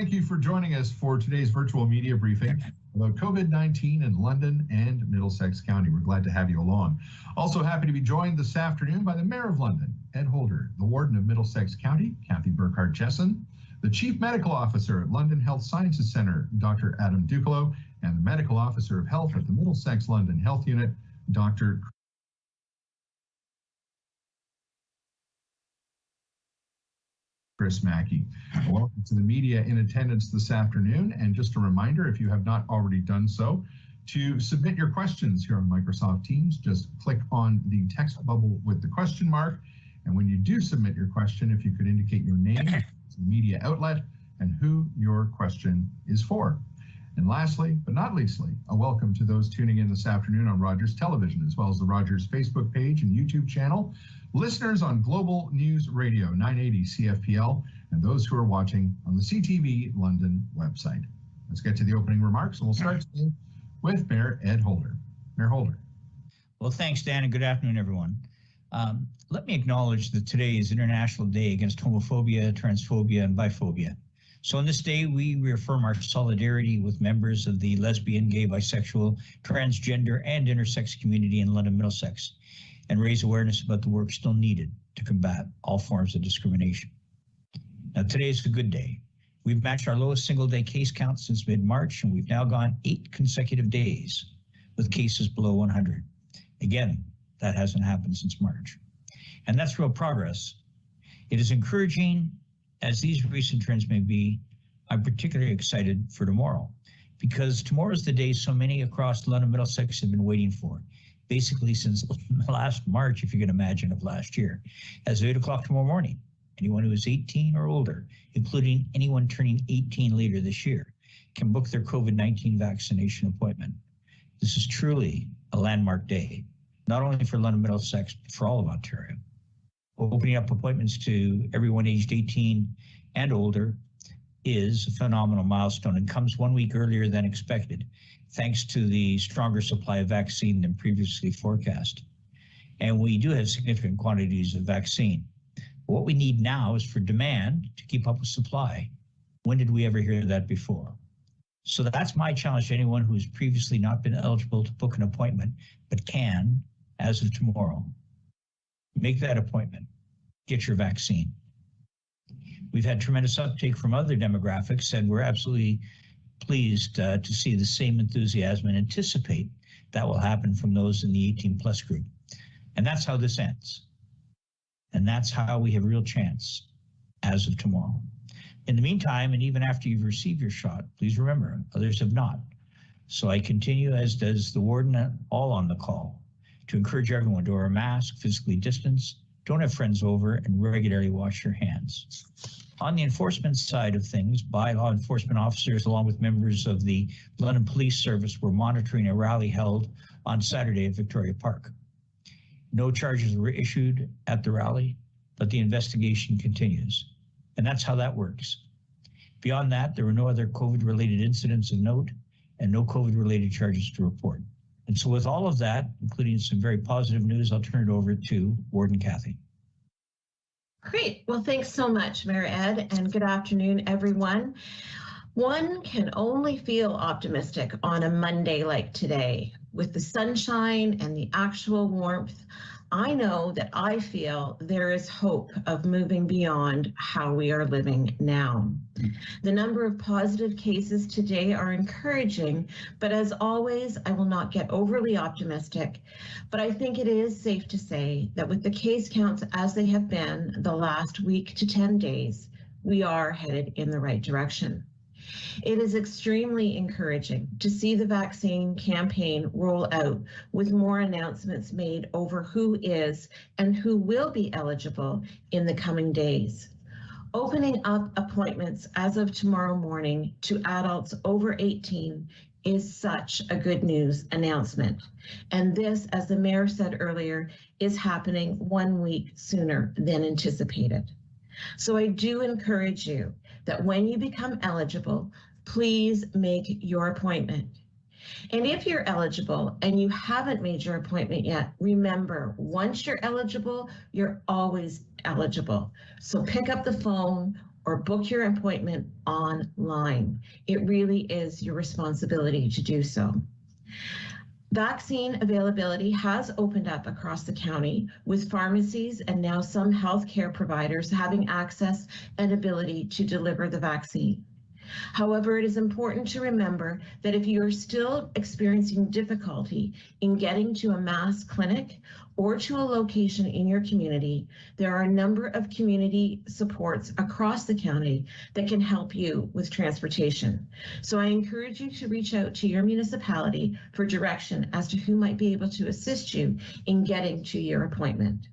thank you for joining us for today's virtual media briefing about COVID-19 in London and Middlesex County. We're glad to have you along. Also happy to be joined this afternoon by the Mayor of London, Ed Holder, the Warden of Middlesex County, Cathy Burghardt-Jesson, the Chief Medical Officer at London Health Sciences Centre, Dr. Adam Dukelow, and the Medical Officer of Health at the Middlesex-London Health Unit, Dr. Mackie. Welcome to the media in attendance this afternoon. And just a reminder, if you have not already done so, to submit your questions here on Microsoft Teams, just click on the text bubble with the question mark. And when you do submit your question, if you could indicate your name, media outlet, and who your question is for. And lastly, but not leastly, a welcome to those tuning in this afternoon on Rogers Television, as well as the Rogers Facebook page and YouTube channel, listeners on Global News Radio 980 CFPL, and those who are watching on the CTV London website. Let's get to the opening remarks, and we'll start today with Mayor Ed Holder. Mayor Holder. Well, thanks, Dan, and good afternoon, everyone. Let me acknowledge that today is International Day Against Homophobia, Transphobia, and Biphobia. So on this day, we reaffirm our solidarity with members of the lesbian, gay, bisexual, transgender, and intersex community in London, Middlesex, and raise awareness about the work still needed to combat all forms of discrimination. Now, today is a good day. We've matched our lowest single-day case count since mid-March, and we've now gone 8 consecutive days with cases below 100. Again, that hasn't happened since March. And that's real progress. It is encouraging, as these recent trends may be. I'm particularly excited for tomorrow, because tomorrow is the day so many across London Middlesex have been waiting for, basically since last March, if you can imagine, of last year. As of 8 o'clock tomorrow morning, anyone who is 18 or older, including anyone turning 18 later this year, can book their COVID-19 vaccination appointment. This is truly a landmark day, not only for London Middlesex, but for all of Ontario. Opening up appointments to everyone aged 18 and older is a phenomenal milestone and comes 1 week earlier than expected, thanks to the stronger supply of vaccine than previously forecast. And we do have significant quantities of vaccine. What we need now is for demand to keep up with supply. When did we ever hear that before? So that's my challenge to anyone who's previously not been eligible to book an appointment, but can as of tomorrow. Make that appointment, get your vaccine. We've had tremendous uptake from other demographics, and we're absolutely pleased to see the same enthusiasm and anticipate that will happen from those in the 18 plus group. And that's how this ends. And that's how we have a real chance as of tomorrow. In the meantime, and even after you've received your shot, please remember, others have not. So I continue, as does the warden, all on the call, to encourage everyone to wear a mask, physically distance, don't have friends over, and regularly wash your hands. On the enforcement side of things, by law enforcement officers, along with members of the London Police Service, were monitoring a rally held on Saturday at Victoria Park. No charges were issued at the rally, but the investigation continues. And that's how that works. Beyond that, there were no other COVID-related incidents of note and no COVID-related charges to report. And so with all of that, including some very positive news, I'll turn it over to Warden Cathy. Great. Well, thanks so much, Mayor Ed, and good afternoon, everyone. One can only feel optimistic on a Monday like today. With the sunshine and the actual warmth, I know that I feel there is hope of moving beyond how we are living now. The number of positive cases today are encouraging, but as always, I will not get overly optimistic. But I think it is safe to say that with the case counts as they have been the last week to 10 days, we are headed in the right direction. It is extremely encouraging to see the vaccine campaign roll out with more announcements made over who is and who will be eligible in the coming days. Opening up appointments as of tomorrow morning to adults over 18 is such a good news announcement. And this, as the mayor said earlier, is happening 1 week sooner than anticipated. So I do encourage you that when you become eligible, please make your appointment. And if you're eligible and you haven't made your appointment yet, remember, once you're eligible, you're always eligible. So pick up the phone or book your appointment online. It really is your responsibility to do so. Vaccine availability has opened up across the county, with pharmacies and now some healthcare providers having access and ability to deliver the vaccine. However, it is important to remember that if you are still experiencing difficulty in getting to a mass clinic or to a location in your community, there are a number of community supports across the county that can help you with transportation. So I encourage you to reach out to your municipality for direction as to who might be able to assist you in getting to your appointment.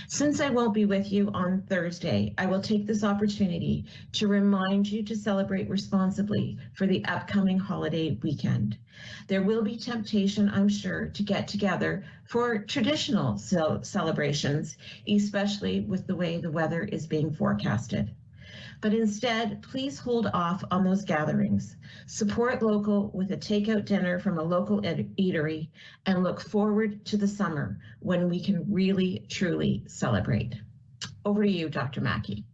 Since I won't be with you on Thursday, I will take this opportunity to remind you to celebrate responsibly for the upcoming holiday weekend. There will be temptation, I'm sure, to get together for traditional celebrations, especially with the way the weather is being forecasted. But instead, please hold off on those gatherings. Support local with a takeout dinner from a local eatery, and look forward to the summer when we can really, truly celebrate. Over to you, Dr. Mackie.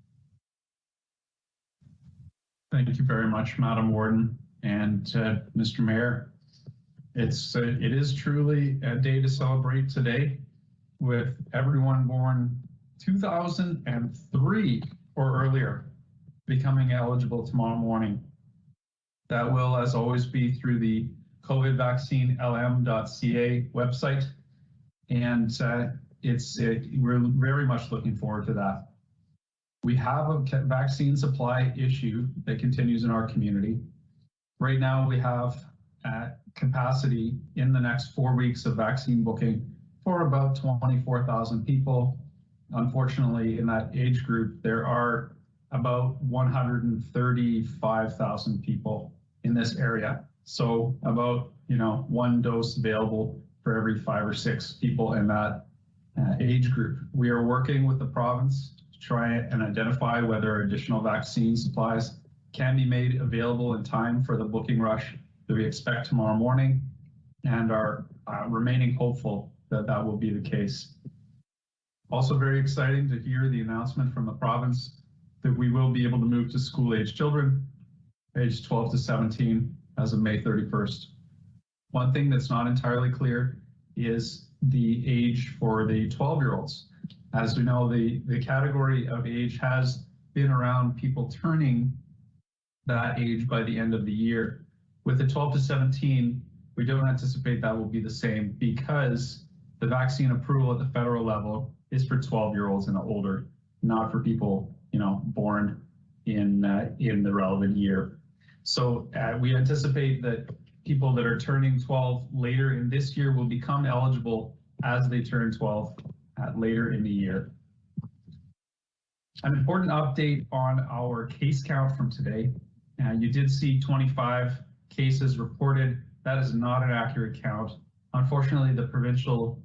Thank you very much, Madam Warden and Mr. Mayor. It is truly a day to celebrate today, with everyone born 2003 or earlier becoming eligible tomorrow morning. That will, as always, be through the covidvaccinelm.ca website, and we're very much looking forward to that. We have a vaccine supply issue that continues in our community. Right now, we have capacity in the next 4 weeks of vaccine booking for about 24,000 people. Unfortunately, in that age group, there are about 135,000 people in this area. So about, one dose available for every 5 or 6 people in that age group. We are working with the province to try and identify whether additional vaccine supplies can be made available in time for the booking rush that we expect tomorrow morning, and are remaining hopeful that that will be the case. Also very exciting to hear the announcement from the province that we will be able to move to school-age children, aged 12 to 17, as of May 31st. One thing that's not entirely clear is the age for the 12-year-olds. As we know, the category of age has been around people turning that age by the end of the year. With the 12 to 17, we don't anticipate that will be the same, because the vaccine approval at the federal level is for 12-year-olds and older, not for people born in the relevant year. So we anticipate that people that are turning 12 later in this year will become eligible as they turn 12 later in the year. An important update on our case count from today. You did see 25 cases reported. That is not an accurate count. Unfortunately, the provincial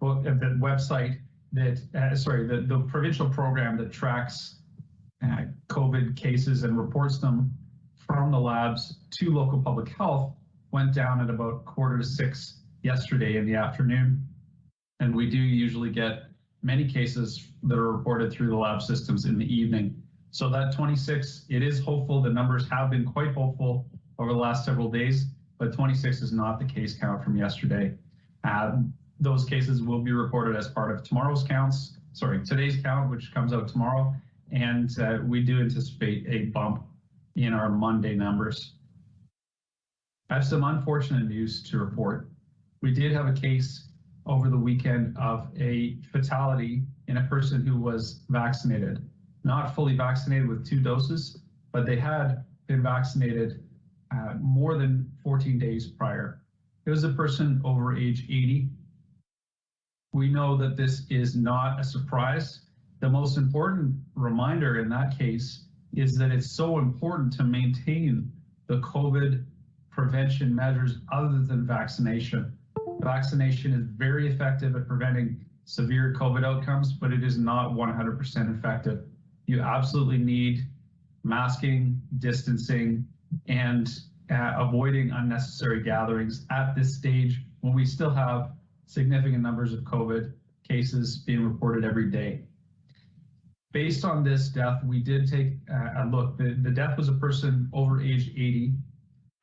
website the provincial program that tracks COVID cases and reports them from the labs to local public health went down at about 5:45 yesterday in the afternoon. And we do usually get many cases that are reported through the lab systems in the evening. So that 26, it is hopeful. The numbers have been quite hopeful over the last several days, but 26 is not the case count from yesterday. Those cases will be reported as part of today's count, which comes out tomorrow. And we do anticipate a bump in our Monday numbers. I have some unfortunate news to report. We did have a case over the weekend of a fatality in a person who was vaccinated, not fully vaccinated with 2 doses, but they had been vaccinated more than 14 days prior. It was a person over age 80. We know that this is not a surprise. The most important reminder in that case is that it's so important to maintain the COVID prevention measures other than vaccination. Vaccination is very effective at preventing severe COVID outcomes, but it is not 100% effective. You absolutely need masking, distancing, and avoiding unnecessary gatherings at this stage when we still have significant numbers of COVID cases being reported every day. Based on this death, we did take a look. The death was a person over age 80,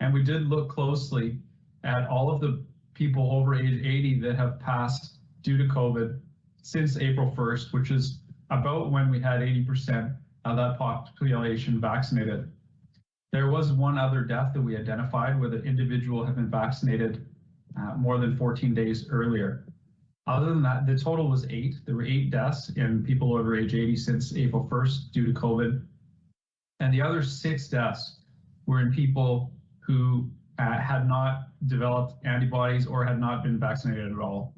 and we did look closely at all of the people over age 80 that have passed due to COVID since April 1st, which is about when we had 80% of that population vaccinated. There was one other death that we identified where the individual had been vaccinated more than 14 days earlier. Other than that, the total was 8. There were 8 deaths in people over age 80 since April 1st due to COVID. And the other 6 deaths were in people who had not developed antibodies or had not been vaccinated at all.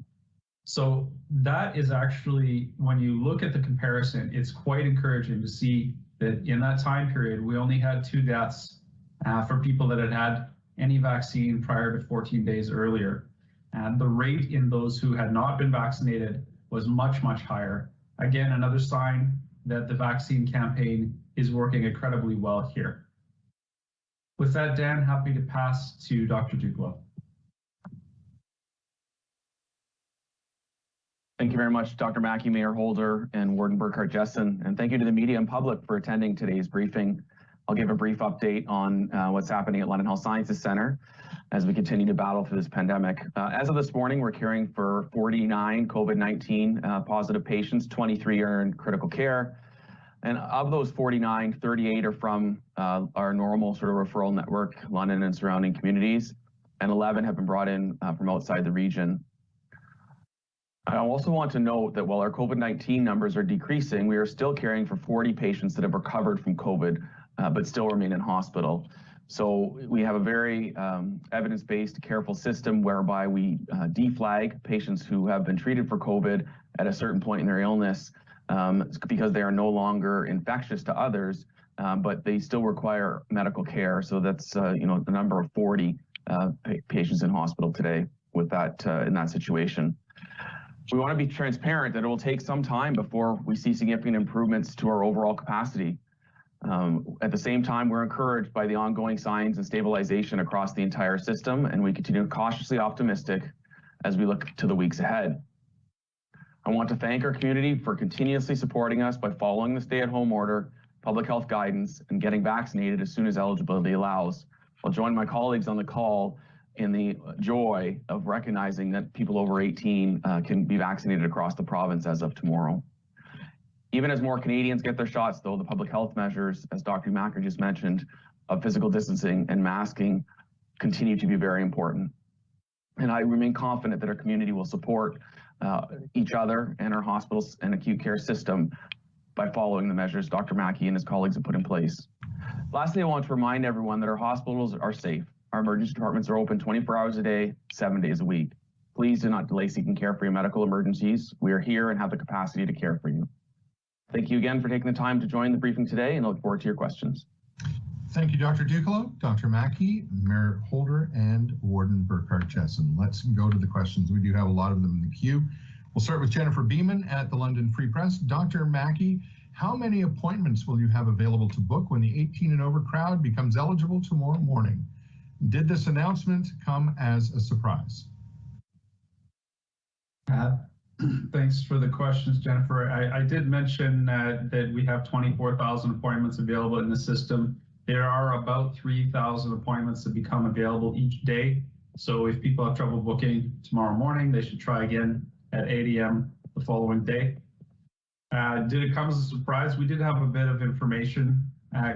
So that is actually, when you look at the comparison, it's quite encouraging to see that in that time period, we only had 2 deaths for people that had had any vaccine prior to 14 days earlier. And the rate in those who had not been vaccinated was much, much higher. Again, another sign that the vaccine campaign is working incredibly well here. With that, Dan, happy to pass to Dr. Dukelow. Thank you very much, Dr. Mackie, Mayor Holder, and Warden Burghardt-Jesson. And thank you to the media and public for attending today's briefing. I'll give a brief update on what's happening at London Health Sciences Centre as we continue to battle through this pandemic. As of this morning, we're caring for 49 COVID-19 positive patients, 23 are in critical care. And of those 49, 38 are from our normal sort of referral network, London and surrounding communities, and 11 have been brought in from outside the region. I also want to note that while our COVID-19 numbers are decreasing, we are still caring for 40 patients that have recovered from COVID, but still remain in hospital. So we have a very evidence-based, careful system whereby we deflag patients who have been treated for COVID at a certain point in their illness because they are no longer infectious to others, but they still require medical care. So that's the number of 40 patients in hospital today with that in that situation. We want to be transparent that it will take some time before we see significant improvements to our overall capacity. At the same time, we're encouraged by the ongoing signs and stabilization across the entire system, and we continue cautiously optimistic as we look to the weeks ahead. I want to thank our community for continuously supporting us by following the stay-at-home order, public health guidance, and getting vaccinated as soon as eligibility allows. I'll join my colleagues on the call in the joy of recognizing that people over 18 can be vaccinated across the province as of tomorrow. Even as more Canadians get their shots, though, the public health measures, as Dr. Mackie just mentioned, of physical distancing and masking continue to be very important. And I remain confident that our community will support each other and our hospitals and acute care system by following the measures Dr. Mackie and his colleagues have put in place. Lastly, I want to remind everyone that our hospitals are safe. Our emergency departments are open 24 hours a day, 7 days a week. Please do not delay seeking care for your medical emergencies. We are here and have the capacity to care for you. Thank you again for taking the time to join the briefing today, and I look forward to your questions. Thank you, Dr. Dukelow, Dr. Mackie, Mayor Holder, and Warden Burghardt-Jesson. Let's go to the questions. We do have a lot of them in the queue. We'll start with Jennifer Beeman at the London Free Press. Dr. Mackie, how many appointments will you have available to book when the 18 and over crowd becomes eligible tomorrow morning? Did this announcement come as a surprise? Thanks for the questions, Jennifer. I did mention that we have 24,000 appointments available in the system. There are about 3,000 appointments that become available each day. So if people have trouble booking tomorrow morning, they should try again at 8 a.m. the following day. Did it come as a surprise? We did have a bit of information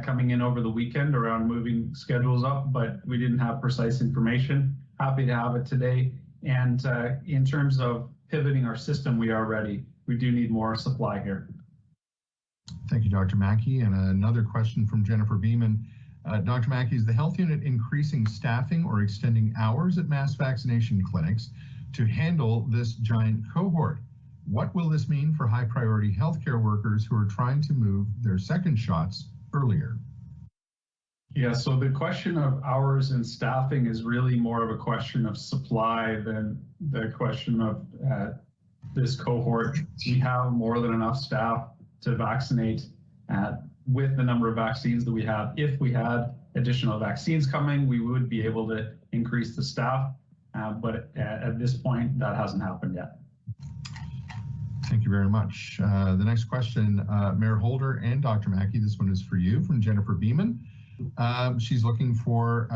coming in over the weekend around moving schedules up, but we didn't have precise information. Happy to have it today. And in terms of pivoting our system, we are ready. We do need more supply here. Thank you, Dr. Mackie. And another question from Jennifer Beeman. Dr. Mackie, is the health unit increasing staffing or extending hours at mass vaccination clinics to handle this giant cohort? What will this mean for high priority healthcare workers who are trying to move their second shots earlier? Yeah, so the question of hours and staffing is really more of a question of supply than the question of this cohort. We have more than enough staff to vaccinate with the number of vaccines that we have. If we had additional vaccines coming, we would be able to increase the staff, but at this point, that hasn't happened yet. Thank you very much. The next question, Mayor Holder and Dr. Mackie, this one is for you from Jennifer Beeman. She's looking for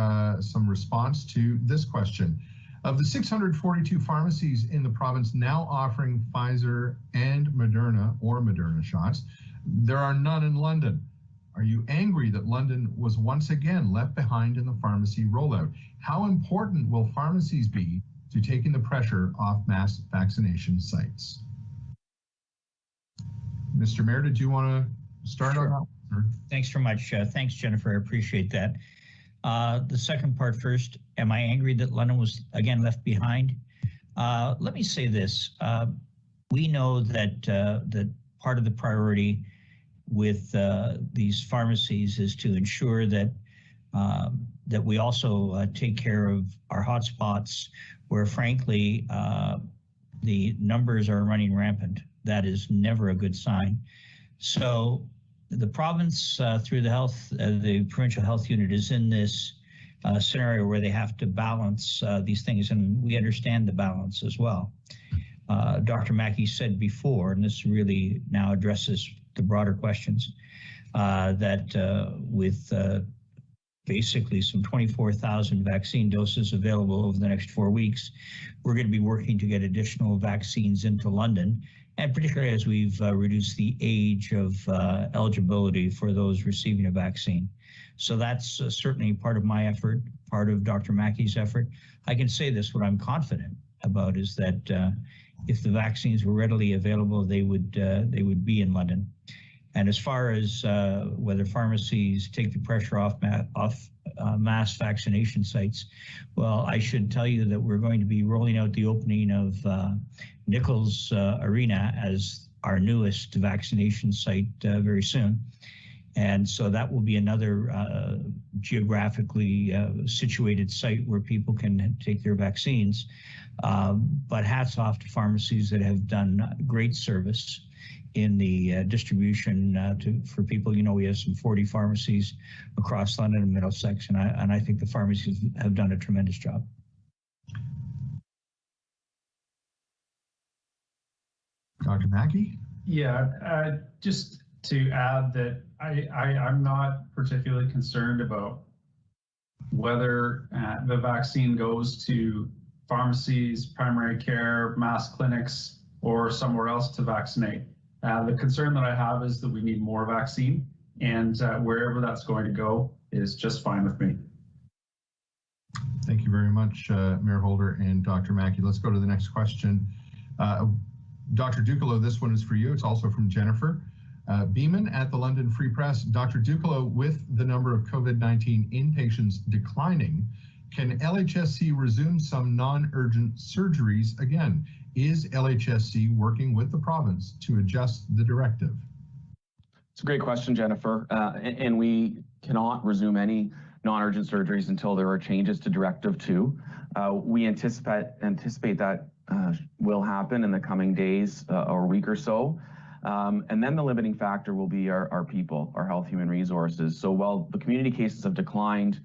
some response to this question. Of the 642 pharmacies in the province now offering Pfizer and Moderna shots, there are none in London. Are you angry that London was once again left behind in the pharmacy rollout? How important will pharmacies be to taking the pressure off mass vaccination sites? Mr. Mayor, did you want to start on that? Thanks very much. Thanks, Jennifer. I appreciate that. The second part first, am I angry that London was again left behind? Let me say this. We know that that part of the priority with these pharmacies is to ensure that that we also take care of our hotspots where, frankly, the numbers are running rampant. That is never a good sign. So the province, through the provincial health unit, is in this scenario where they have to balance these things, and we understand the balance as well. Dr. Mackie said before, and this really now addresses the broader questions, that with basically some 24,000 vaccine doses available over the next 4 weeks, we're going to be working to get additional vaccines into London, and particularly as we've reduced the age of eligibility for those receiving a vaccine. So that's certainly part of my effort, part of Dr. Mackie's effort. I can say this, what I'm confident about is that if the vaccines were readily available, they would be in London. And as far as whether pharmacies take the pressure off mass vaccination sites, well, I should tell you that we're going to be rolling out the opening of Nichols Arena as our newest vaccination site very soon. And so that will be another geographically situated site where people can take their vaccines. But hats off to pharmacies that have done great service in the distribution for people. You know, we have some 40 pharmacies across London and Middlesex, and I think the pharmacies have done a tremendous job. Dr. Mackie? Yeah, just to add that I'm not particularly concerned about whether the vaccine goes to pharmacies, primary care, mass clinics, or somewhere else to vaccinate. The concern that I have is that we need more vaccine, and wherever that's going to go is just fine with me. Thank you very much, Mayor Holder and Dr. Mackie. Let's go to the next question. Dr. Dukelow, this one is for you. It's also from Jennifer Beeman at the London Free Press. Dr. Dukelow, with the number of COVID-19 inpatients declining, can LHSC resume some non-urgent surgeries again? Is LHSC working with the province to adjust the directive? It's a great question, Jennifer. And we cannot resume any non-urgent surgeries until there are changes to Directive 2. We anticipate that will happen in the coming days or week or so. And then the limiting factor will be our people, our health human resources. So while the community cases have declined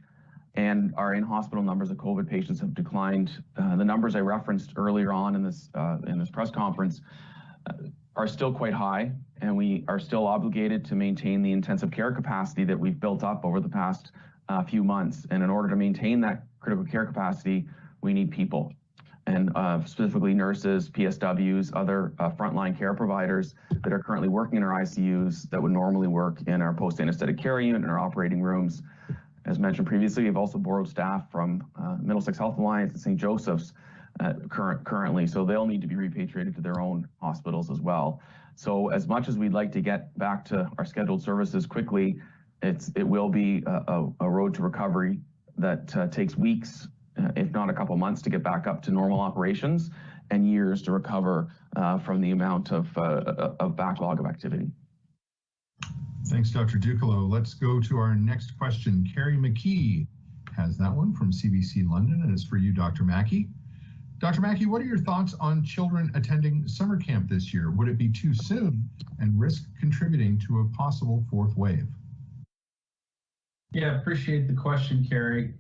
and our in-hospital numbers of COVID patients have declined, the numbers I referenced earlier on in this press conference are still quite high, and we are still obligated to maintain the intensive care capacity that we've built up over the past few months. And in order to maintain that critical care capacity, we need people, and specifically nurses, PSWs, other frontline care providers that are currently working in our ICUs that would normally work in our post-anesthetic care unit and our operating rooms. As mentioned previously, we've also borrowed staff from Middlesex Health Alliance and St. Joseph's currently, so they'll need to be repatriated to their own hospitals as well. So as much as we'd like to get back to our scheduled services quickly, it will be a road to recovery that takes weeks, if not a couple months, to get back up to normal operations, and years to recover from the amount of backlog of activity. Thanks, Dr. Dukelow. Let's go to our next question. Carrie McKee has that one from CBC London, and it's for you, Dr. Mackie. Dr. Mackie, what are your thoughts on children attending summer camp this year? Would it be too soon and risk contributing to a possible fourth wave? Yeah, appreciate the question, Carrie.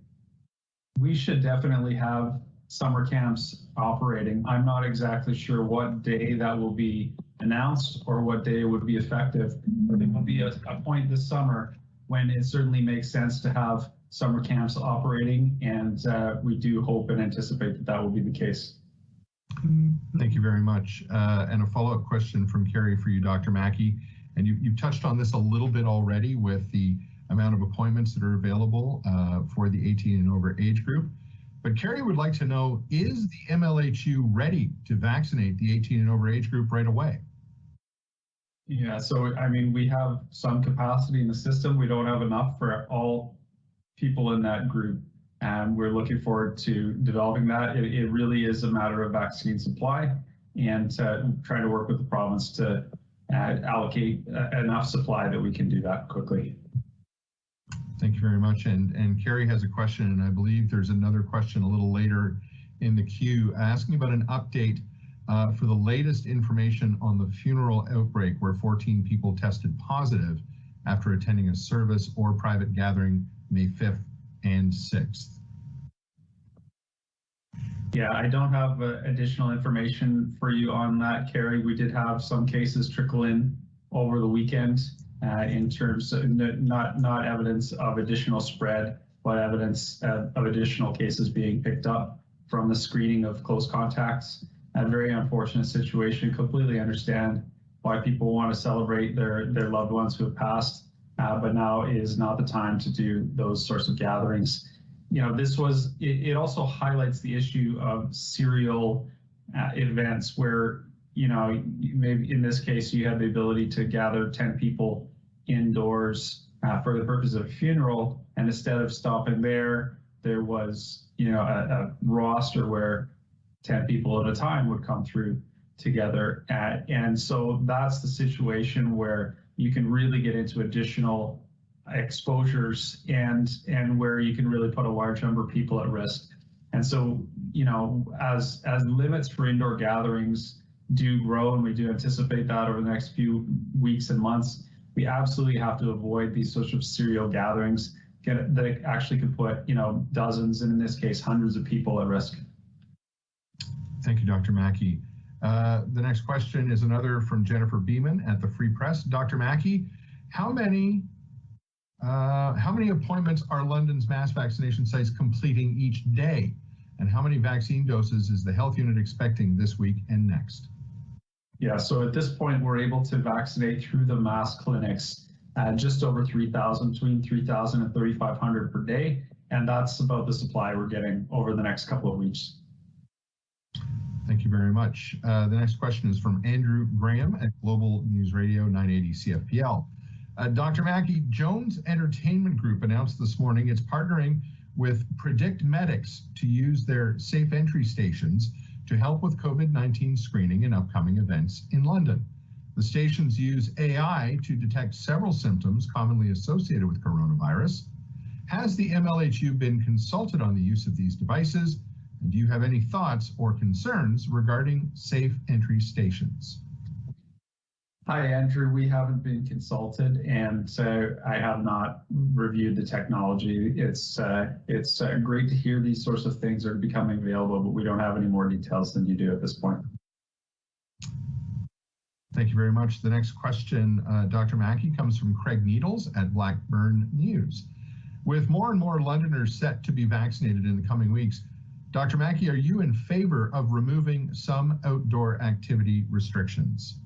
We should definitely have summer camps operating. I'm not exactly sure what day that will be announced or what day would be effective. But there will be a point this summer when it certainly makes sense to have summer camps operating, and we do hope and anticipate that that will be the case. Thank you very much. And a follow-up question from Carrie for you, Dr. Mackie. And you touched on this a little bit already with the amount of appointments that are available for the 18 and over age group. But Carrie would like to know, is the MLHU ready to vaccinate the 18 and over age group right away? Yeah, so I mean, we have some capacity in the system. We don't have enough for all people in that group. And we're looking forward to developing that. It really is a matter of vaccine supply and trying to work with the province to allocate enough supply that we can do that quickly. Thank you very much. And Carrie has a question, and I believe there's another question a little later in the queue asking about an update for the latest information on the funeral outbreak where 14 people tested positive after attending a service or private gathering May 5th and 6th. Yeah, I don't have additional information for you on that, Carrie. We did have some cases trickle in over the weekend in terms of not evidence of additional spread, but evidence of additional cases being picked up from the screening of close contacts. A very unfortunate situation. Completely understand why people want to celebrate their loved ones who have passed, but now is not the time to do those sorts of gatherings. You know, it also highlights the issue of serial events where, you know, maybe in this case, you had the ability to gather 10 people indoors for the purpose of a funeral. And instead of stopping there was, you know, a roster where 10 people at a time would come through together. And so that's the situation where you can really get into additional exposures and where you can really put a large number of people at risk. And so, you know, as limits for indoor gatherings do grow, and we do anticipate that over the next few weeks and months, we absolutely have to avoid these sorts of serial gatherings that actually could put, you know, dozens, and in this case, hundreds of people at risk. Thank you, Dr. Mackie. The next question is another from Jennifer Beeman at the Free Press. Dr. Mackie, how many appointments are London's mass vaccination sites completing each day? And how many vaccine doses is the health unit expecting this week and next? Yeah, so at this point, we're able to vaccinate through the mass clinics just over 3,000, between 3,000 and 3,500 per day. And that's about the supply we're getting over the next couple of weeks. Thank you very much. The next question is from Andrew Graham at Global News Radio 980 CFPL. Dr. Mackie, Jones Entertainment Group announced this morning it's partnering with Predict Medics to use their safe entry stations to help with COVID-19 screening and upcoming events in London. The stations use AI to detect several symptoms commonly associated with coronavirus. Has the MLHU been consulted on the use of these devices? And do you have any thoughts or concerns regarding safe entry stations? Hi, Andrew. We haven't been consulted, and I have not reviewed the technology. It's great to hear these sorts of things are becoming available, but we don't have any more details than you do at this point. Thank you very much. The next question, Dr. Mackie, comes from Craig Needles at Blackburn News. With more and more Londoners set to be vaccinated in the coming weeks, Dr. Mackie, are you in favor of removing some outdoor activity restrictions?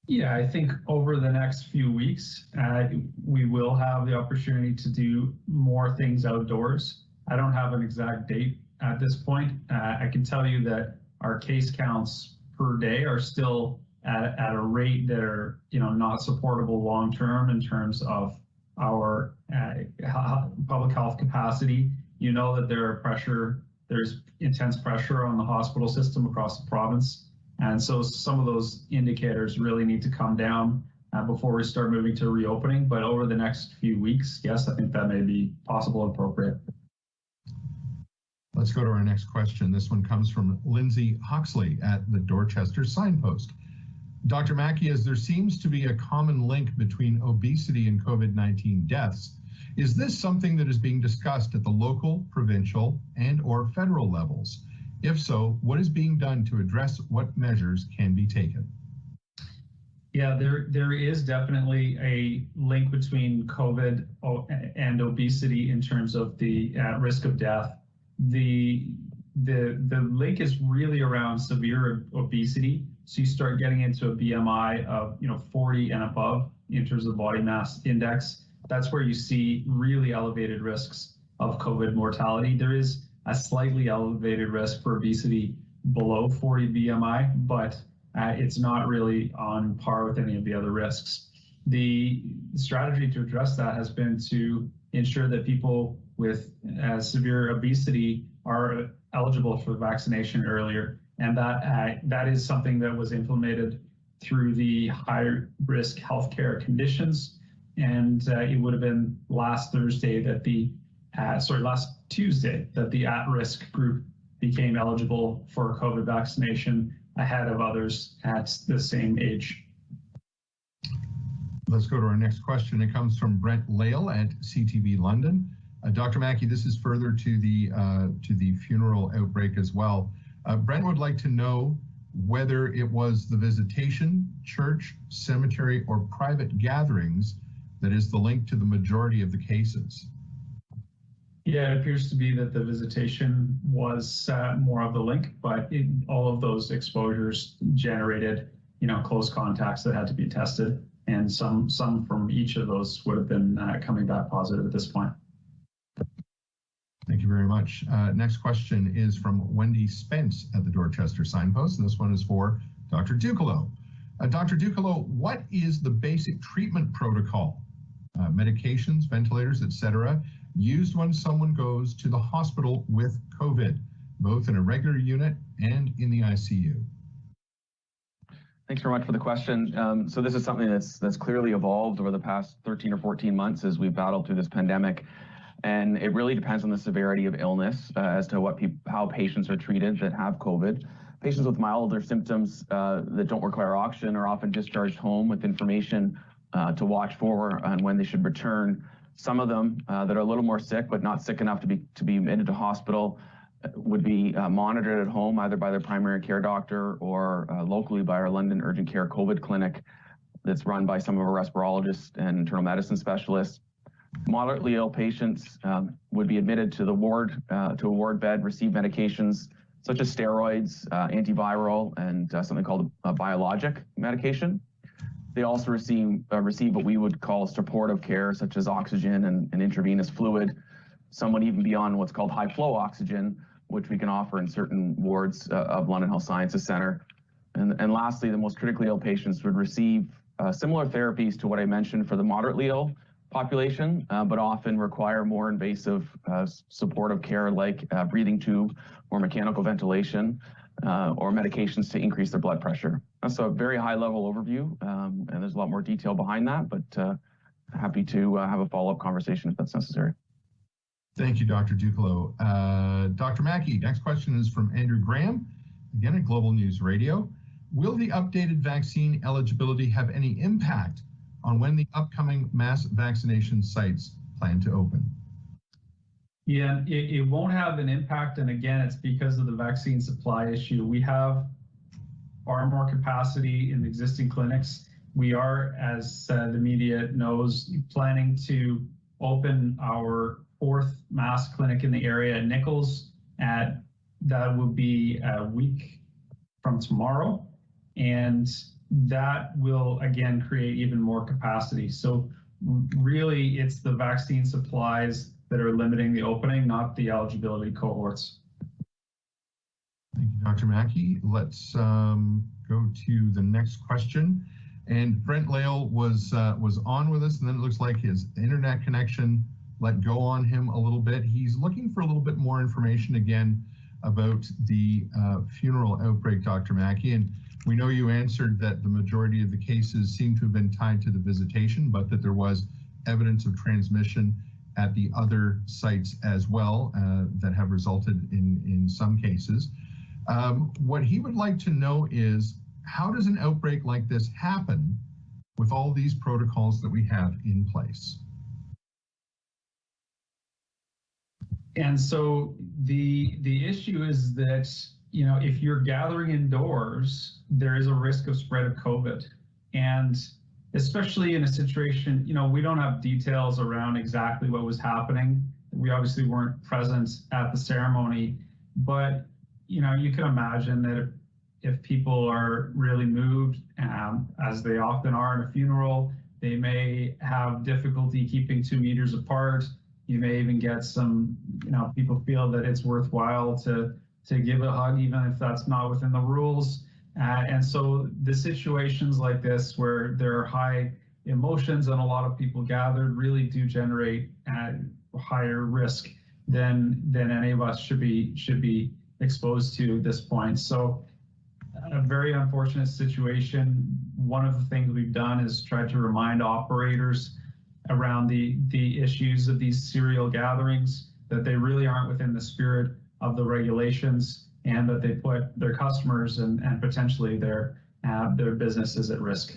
Yeah, I think over the next few weeks, we will have the opportunity to do more things outdoors. I don't have an exact date at this point. I can tell you that our case counts per day are still at a rate that are, you know, not supportable long term in terms of our public health capacity. You know that there's intense pressure on the hospital system across the province. And so some of those indicators really need to come down before we start moving to reopening. But over the next few weeks, yes, I think that may be possible and appropriate. Let's go to our next question. This one comes from Lindsay Huxley at the Dorchester Signpost. Dr. Mackie, as there seems to be a common link between obesity and COVID-19 deaths, is this something that is being discussed at the local, provincial, and/or federal levels? If so, what is being done to address what measures can be taken? Yeah, there is definitely a link between COVID and obesity in terms of the risk of death. The link is really around severe obesity. So you start getting into a BMI of 40 and above in terms of body mass index. That's where you see really elevated risks of COVID mortality. There is a slightly elevated risk for obesity below 40 BMI, but it's not really on par with any of the other risks. The strategy to address that has been to ensure that people with severe obesity are eligible for vaccination earlier. And that is something that was implemented through the high-risk healthcare conditions. And it would have been last Tuesday that the at-risk group became eligible for COVID vaccination ahead of others at the same age. Let's go to our next question. It comes from Brent Lale at CTV London. Dr. Mackie, this is further to the funeral outbreak as well. Brent would like to know whether it was the visitation, church, cemetery, or private gatherings that is the link to the majority of the cases. Yeah, it appears to be that the visitation was more of the link, but all of those exposures generated, close contacts that had to be tested, and some from each of those would have been coming back positive at this point. Thank you very much. Next question is from Wendy Spence at the Dorchester Signpost, and this one is for Dr. Dukelow. Dr. Dukelow, what is the basic treatment protocol, medications, ventilators, etc., used when someone goes to the hospital with COVID, both in a regular unit and in the ICU? Thanks very much for the question. So this is something that's clearly evolved over the past 13 or 14 months as we've battled through this pandemic. And it really depends on the severity of illness as to how patients are treated that have COVID. Patients with milder symptoms that don't require oxygen are often discharged home with information to watch for and when they should return. Some of them that are a little more sick, but not sick enough to be admitted to hospital, would be monitored at home either by their primary care doctor or locally by our London Urgent Care COVID clinic that's run by some of our respirologists and internal medicine specialists. Moderately ill patients would be admitted to the ward, to a ward bed, receive medications such as steroids, antiviral, and something called a biologic medication. They also receive what we would call supportive care, such as oxygen and intravenous fluid, somewhat even beyond what's called high flow oxygen, which we can offer in certain wards of London Health Sciences Centre. And lastly, the most critically ill patients would receive similar therapies to what I mentioned for the moderately ill population, but often require more invasive supportive care like breathing tube or mechanical ventilation or medications to increase their blood pressure. That's a very high level overview, and there's a lot more detail behind that, but happy to have a follow-up conversation if that's necessary. Thank you, Dr. Dukelow. Dr. Mackie, next question is from Andrew Graham, again at Global News Radio. Will the updated vaccine eligibility have any impact on when the upcoming mass vaccination sites plan to open? Yeah, it won't have an impact. And again, it's because of the vaccine supply issue. We have far more capacity in existing clinics. We are, as the media knows, planning to open our 4th mass clinic in the area at Nichols. That will be a week from tomorrow. And that will, again, create even more capacity. So really, it's the vaccine supplies that are limiting the opening, not the eligibility cohorts. Thank you, Dr. Mackie. Let's go to the next question. And Brent Lale was on with us, and then it looks like his internet connection let go on him a little bit. He's looking for a little bit more information again about the funeral outbreak, Dr. Mackie. And we know you answered that the majority of the cases seem to have been tied to the visitation, but that there was evidence of transmission at the other sites as well that have resulted in some cases. What he would like to know is, how does an outbreak like this happen with all these protocols that we have in place? And so the issue is that, you know, if you're gathering indoors, there is a risk of spread of COVID. And especially in a situation, you know, we don't have details around exactly what was happening. We obviously weren't present at the ceremony, but, you know, you can imagine that if people are really moved, as they often are in a funeral, they may have difficulty keeping 2 meters apart. You may even get some, you know, people feel that it's worthwhile to give a hug, even if that's not within the rules. And so the situations like this, where there are high emotions and a lot of people gathered, really do generate higher risk than any of us should be exposed to at this point. So a very unfortunate situation. One of the things we've done is try to remind operators around the issues of these serial gatherings, that they really aren't within the spirit of the regulations, and that they put their customers and potentially their businesses at risk.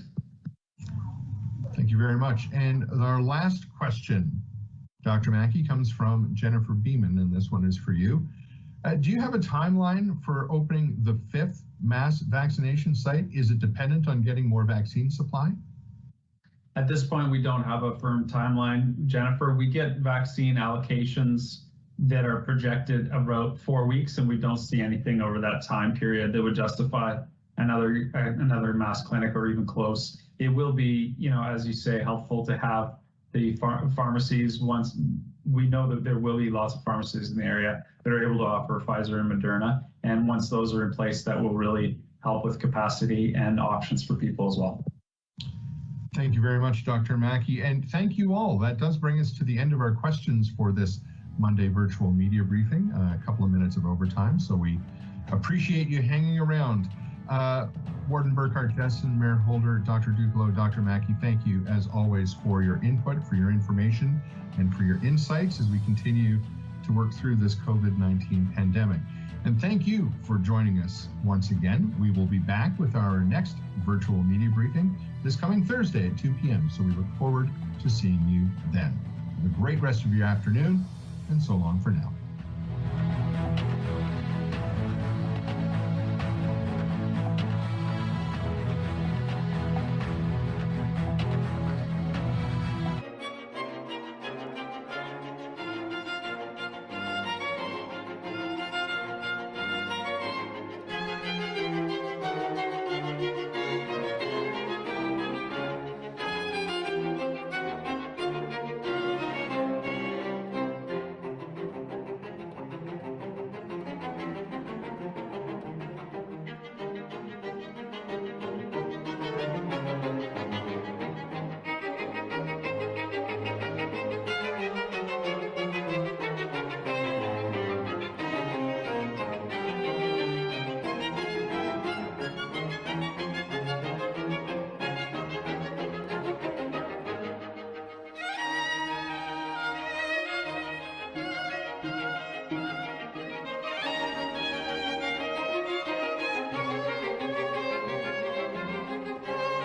Thank you very much. And our last question, Dr. Mackie, comes from Jennifer Beeman, and this one is for you. Do you have a timeline for opening the 5th mass vaccination site? Is it dependent on getting more vaccine supply? At this point, we don't have a firm timeline, Jennifer. We get vaccine allocations that are projected about 4 weeks, and we don't see anything over that time period that would justify another mass clinic or even close. It will be, you know, as you say, helpful to have the pharmacies. Once we know that there will be lots of pharmacies in the area that are able to offer Pfizer and Moderna, and once those are in place, that will really help with capacity and options for people as well. Thank you very much, Dr. Mackie, and thank you all. That does bring us to the end of our questions for this Monday virtual media briefing. A couple of minutes of overtime, so we appreciate you hanging around. Warden Burghardt-Jesson, Mayor Holder, Dr. Dukelow, Dr. Mackie, thank you as always for your input, for your information, and for your insights as we continue to work through this COVID-19 pandemic. And thank you for joining us once again. We will be back with our next virtual media briefing this coming Thursday at 2 p.m. So we look forward to seeing you then. Have a great rest of your afternoon, and so long for now.